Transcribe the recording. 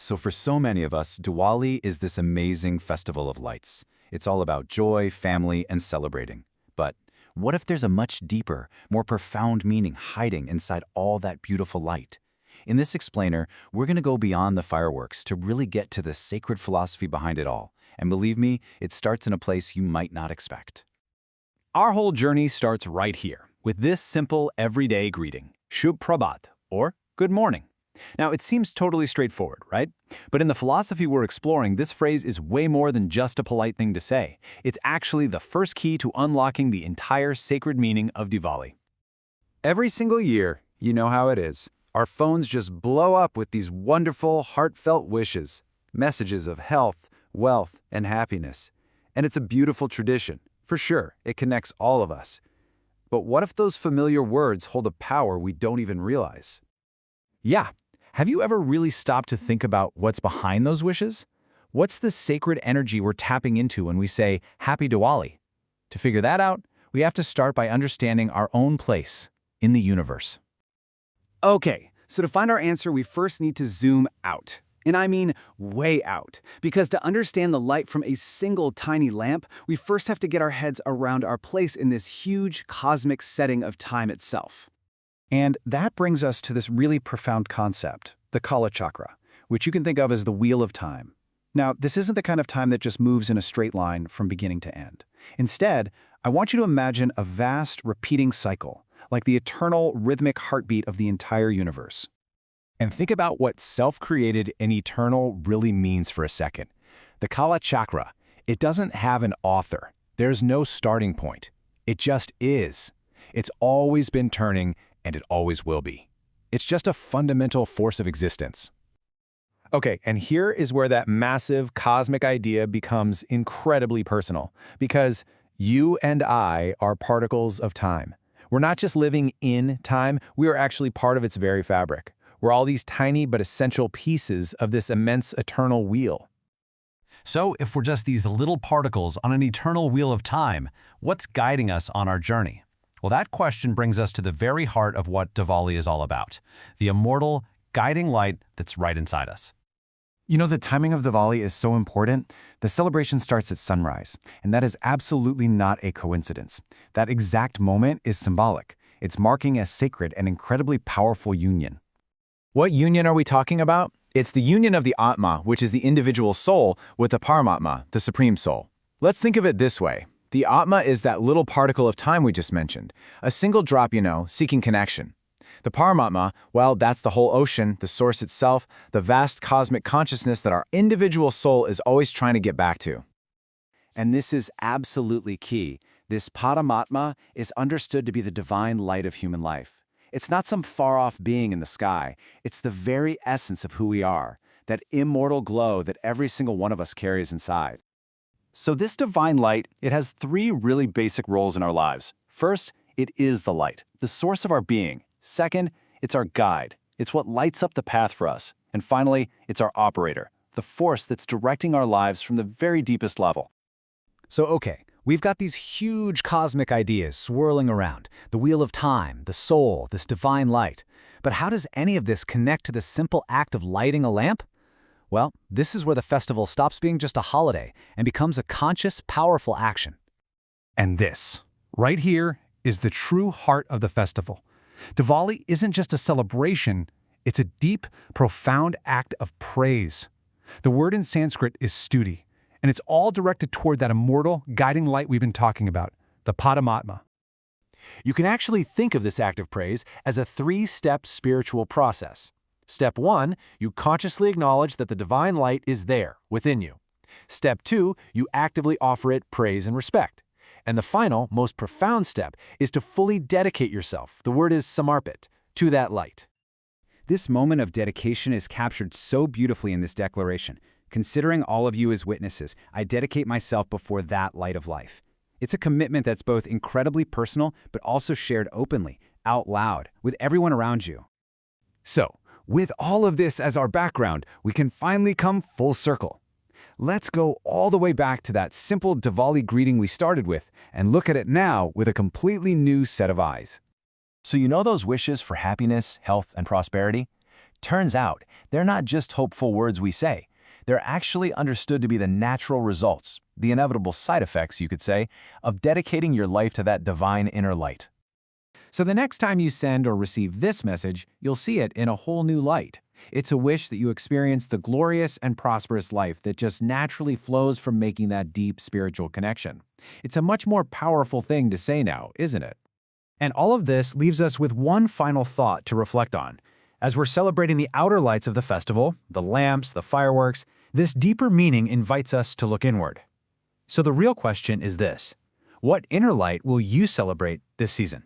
So for so many of us, Diwali is this amazing festival of lights. It's all about joy, family, and celebrating. But what if there's a much deeper, more profound meaning hiding inside all that beautiful light? In this explainer, we're going to go beyond the fireworks to really get to the sacred philosophy behind it all. And believe me, it starts in a place you might not expect. Our whole journey starts right here, with this simple, everyday greeting, Shubh Prabhat, or Good Morning. Now, it seems totally straightforward, right? But in the philosophy we're exploring, this phrase is way more than just a polite thing to say. It's actually the first key to unlocking the entire sacred meaning of Diwali. Every single year, you know how it is. Our phones just blow up with these wonderful, heartfelt wishes, messages of health, wealth, and happiness. And it's a beautiful tradition. For sure, it connects all of us. But what if those familiar words hold a power we don't even realize? Yeah. Have you ever really stopped to think about what's behind those wishes? What's the sacred energy we're tapping into when we say, Happy Diwali? To figure that out, we have to start by understanding our own place in the universe. Okay, so to find our answer, we first need to zoom out. And I mean way out. Because to understand the light from a single tiny lamp, we first have to get our heads around our place in this huge cosmic setting of time itself. And that brings us to this really profound concept, the Kala Chakra, which you can think of as the wheel of time. Now, this isn't the kind of time that just moves in a straight line from beginning to end. Instead, I want you to imagine a vast, repeating cycle, like the eternal, rhythmic heartbeat of the entire universe. And think about what self-created and eternal really means for a second. The Kala Chakra, it doesn't have an author. There's no starting point. It just is. It's always been turning, and it always will be. It's just a fundamental force of existence. Okay, and here is where that massive cosmic idea becomes incredibly personal, because you and I are particles of time. We're not just living in time, we are actually part of its very fabric. We're all these tiny but essential pieces of this immense eternal wheel. So if we're just these little particles on an eternal wheel of time, what's guiding us on our journey? Well, that question brings us to the very heart of what Diwali is all about, the immortal, guiding light that's right inside us. You know, the timing of Diwali is so important. The celebration starts at sunrise, and that is absolutely not a coincidence. That exact moment is symbolic. It's marking a sacred and incredibly powerful union. What union are we talking about? It's the union of the Atma, which is the individual soul, with the Paramatma, the supreme soul. Let's think of it this way. The Atma is that little particle of time we just mentioned, a single drop, seeking connection. The Paramatma, well, that's the whole ocean, the source itself, the vast cosmic consciousness that our individual soul is always trying to get back to. And this is absolutely key. This Paramatma is understood to be the divine light of human life. It's not some far-off being in the sky. It's the very essence of who we are, that immortal glow that every single one of us carries inside. So this divine light, it has three really basic roles in our lives. First, it is the light, the source of our being. Second, it's our guide. It's what lights up the path for us. And finally, it's our operator, the force that's directing our lives from the very deepest level. So okay, we've got these huge cosmic ideas swirling around, the wheel of time, the soul, this divine light. But how does any of this connect to the simple act of lighting a lamp? Well, this is where the festival stops being just a holiday and becomes a conscious, powerful action. And this, right here, is the true heart of the festival. Diwali isn't just a celebration, it's a deep, profound act of praise. The word in Sanskrit is stuti, and it's all directed toward that immortal, guiding light we've been talking about, the Paramatma. You can actually think of this act of praise as a three-step spiritual process. Step 1, you consciously acknowledge that the divine light is there, within you. Step 2, you actively offer it praise and respect. And the final, most profound step is to fully dedicate yourself, the word is samarpit, to that light. This moment of dedication is captured so beautifully in this declaration. Considering all of you as witnesses, I dedicate myself before that light of life. It's a commitment that's both incredibly personal, but also shared openly, out loud, with everyone around you. So, with all of this as our background, we can finally come full circle. Let's go all the way back to that simple Diwali greeting we started with and look at it now with a completely new set of eyes. So you know those wishes for happiness, health, and prosperity? Turns out, they're not just hopeful words we say. They're actually understood to be the natural results, the inevitable side effects, you could say, of dedicating your life to that divine inner light. So the next time you send or receive this message, you'll see it in a whole new light. It's a wish that you experience the glorious and prosperous life that just naturally flows from making that deep spiritual connection. It's a much more powerful thing to say now, isn't it? And all of this leaves us with one final thought to reflect on. As we're celebrating the outer lights of the festival, the lamps, the fireworks, this deeper meaning invites us to look inward. So the real question is this: what inner light will you celebrate this season?